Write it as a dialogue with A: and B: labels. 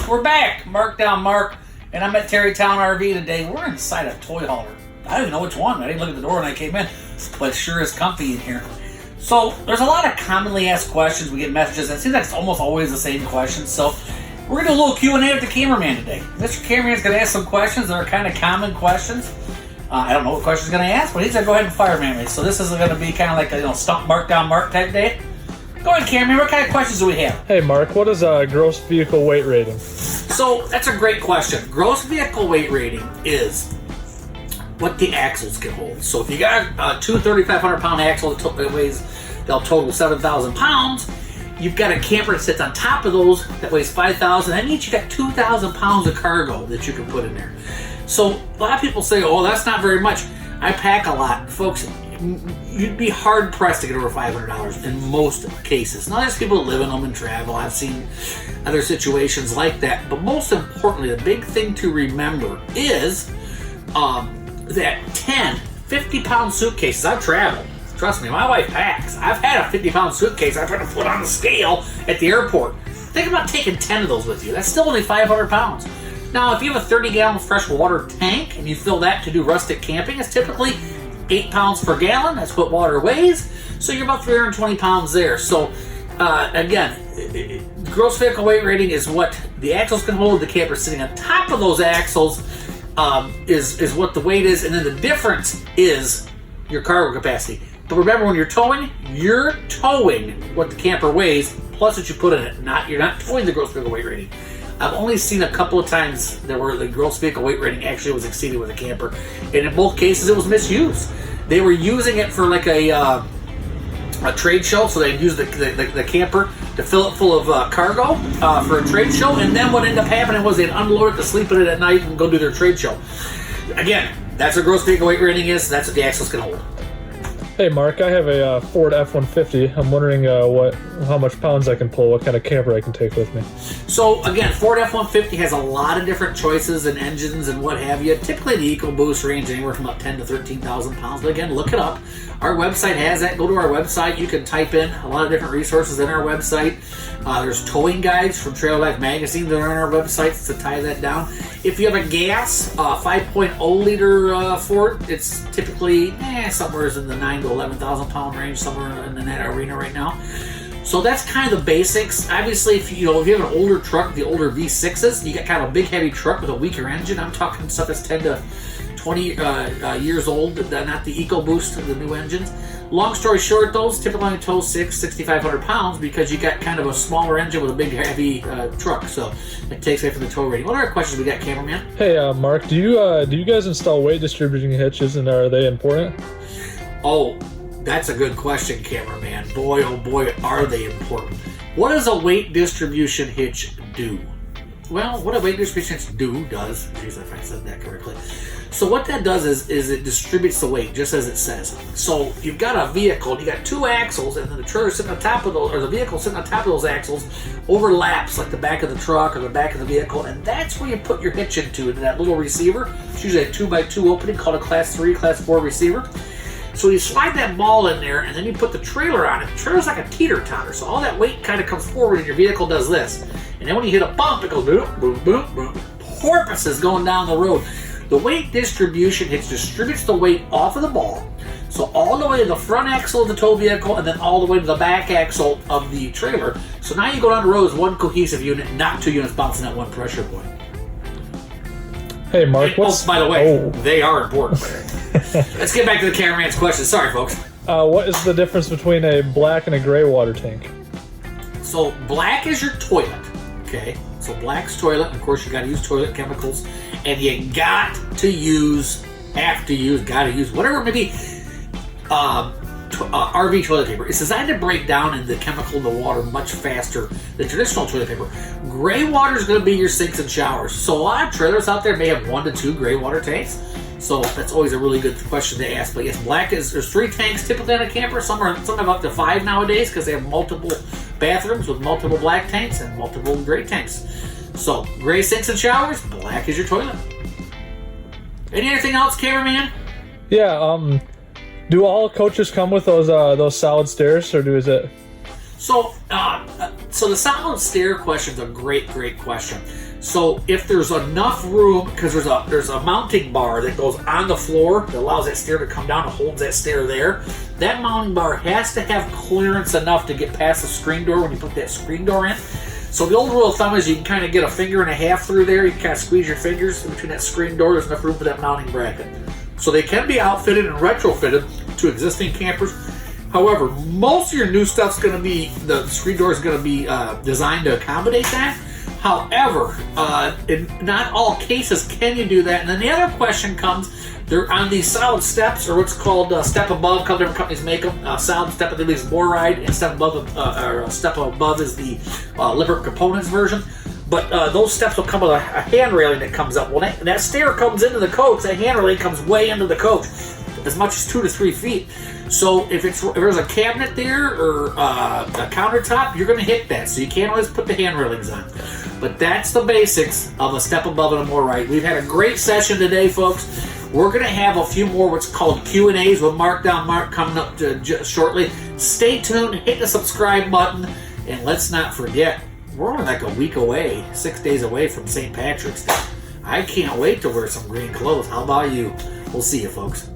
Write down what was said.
A: We're back. Mark down Mark, and I'm at TerryTown RV today. We're inside a toy hauler. I don't even know which one. I didn't look at the door when I came in, but it sure is comfy in here. So there's a lot of commonly asked questions. We get messages. It seems like it's almost always the same questions. So we're going to do a little Q&A with the cameraman today. Mr. Cameraman's going to ask some questions that are kind of common questions. I don't know what questions he's going to ask, but he's going to go ahead and fire me. So this is going to be kind of like a stump Mark down Mark type day. Go ahead, Cameraman. What kind of questions do we have?
B: Hey, Mark. What is a gross vehicle weight rating?
A: So that's a great question. Gross vehicle weight rating is what the axles can hold. So if you got two 3,500-pound axles they'll total 7,000 pounds. You've got a camper that sits on top of those that weighs 5,000. That means you got 2,000 pounds of cargo that you can put in there. So a lot of people say, "Oh, that's not very much." I pack a lot, folks. You'd be hard pressed to get over $500 in most cases. Now, there's people that live in them and travel. I've seen other situations like that. But most importantly, the big thing to remember is that 10, 50-pound suitcases. I've traveled. Trust me, my wife packs. I've had a 50-pound suitcase I've had to put on the scale at the airport. Think about taking 10 of those with you. That's still only 500 pounds. Now, if you have a 30-gallon freshwater tank and you fill that to do rustic camping, it's typically 8 pounds per gallon. That's what water weighs. So you're about 320 pounds there. So, again, gross vehicle weight rating is what the axles can hold. The camper sitting on top of those axles is what the weight is. And then the difference is your cargo capacity. But remember, when you're towing what the camper weighs plus what you put in it. You're not towing the gross vehicle weight rating. I've only seen a couple of times where the gross vehicle weight rating actually was exceeded with a camper, and in both cases it was misused. They were using it for like a trade show, so they'd use the camper to fill it full of cargo for a trade show, and then what ended up happening was they'd unload it to sleep in it at night and go do their trade show. Again, that's what gross vehicle weight rating is. That's what the axles can hold.
B: Hey, Mark, I have a Ford F-150. I'm wondering how much pounds I can pull, what kind of camper I can take with me.
A: So, again, Ford F-150 has a lot of different choices and engines and what have you. Typically, the EcoBoost range anywhere from about 10 to 13,000 pounds. But again, look it up. Our website has that. Go to our website. You can type in a lot of different resources in our website. There's towing guides from Trail Life Magazine that are on our website to tie that down. If you have a gas 5.0 liter Ford, it's typically somewhere in the 9 to 11,000 pound range, somewhere in that arena right now. So that's kind of the basics. Obviously, if you have an older truck, the older V6s, you got kind of a big heavy truck with a weaker engine. I'm talking stuff that's 10 to 20 years old, not the EcoBoost, the new engines. Long story short, those typically only tow 6,500 pounds because you got kind of a smaller engine with a big heavy truck, so it takes away from the tow rating. What other questions we got, cameraman?
B: Hey, Mark, do you guys install weight distributing hitches, and are they important?
A: Oh, that's a good question, cameraman. Boy, oh boy, are they important. What does a weight distribution hitch do? Well, what a weight distribution hitch does, geez, if I said that correctly. So what that does is it distributes the weight, just as it says. So you've got a vehicle, you got two axles, and then the trailer sitting on top of those, or the vehicle sitting on top of those axles overlaps like the back of the truck or the back of the vehicle, and that's where you put your hitch into that little receiver. It's usually a 2x2 opening called a Class 3, Class 4 receiver. So you slide that ball in there, and then you put the trailer on it. The trailer's like a teeter-totter, so all that weight kind of comes forward, and your vehicle does this. And then when you hit a bump, it goes boom, boom, boom, boom. Porpoises going down the road. The weight distribution hitch distributes the weight off of the ball, so all the way to the front axle of the tow vehicle, and then all the way to the back axle of the trailer. So now you go down the road as one cohesive unit, not two units bouncing at one pressure point.
B: Hey, Mark,
A: by the way, they are important. Let's get back to the cameraman's question. Sorry, folks.
B: What is the difference between a black and a gray water tank?
A: So black is your toilet, okay? So black's toilet. Of course, you got to use toilet chemicals, and you got to use whatever it may be. RV toilet paper. It's designed to break down in the chemical in the water much faster than traditional toilet paper. Gray water is going to be your sinks and showers. So a lot of trailers out there may have 1 to 2 gray water tanks. So that's always a really good question to ask. But yes, there's 3 tanks typically on a camper. Some have up to 5 nowadays because they have multiple bathrooms with multiple black tanks and multiple gray tanks. So gray sinks and showers, black is your toilet. Anything else, cameraman?
B: Yeah. Do all coaches come with those solid stairs, or is it?
A: So the solid stair question is a great question. So if there's enough room, because there's a mounting bar that goes on the floor that allows that stair to come down and holds that stair there. That mounting bar has to have clearance enough to get past the screen door when you put that screen door in. So the old rule of thumb is you can kind of get a finger and a half through there. You can kind of squeeze your fingers in between that screen door. There's enough room for that mounting bracket. So they can be outfitted and retrofitted to existing campers. However, most of your new stuff's going to be, the screen door is going to be designed to accommodate that. However, in not all cases can you do that. And then the other question comes, they're on these solid steps, or what's called step above. A couple different companies make them. Solid step, I believe, is more ride, and step above is the Lippert Components version. But those steps will come with a hand railing that comes up. Well, that stair comes into the coach. That hand railing comes way into the coach, as much as 2 to 3 feet. So if there's a cabinet there or a countertop, you're going to hit that. So you can't always put the hand railings on. But that's the basics of a step above and a more right. We've had a great session today, folks. We're going to have a few more what's called Q&As with Mark coming up shortly. Stay tuned, hit the subscribe button, and let's not forget, we're only like a week away, 6 days away from St. Patrick's Day. I can't wait to wear some green clothes. How about you? We'll see you, folks.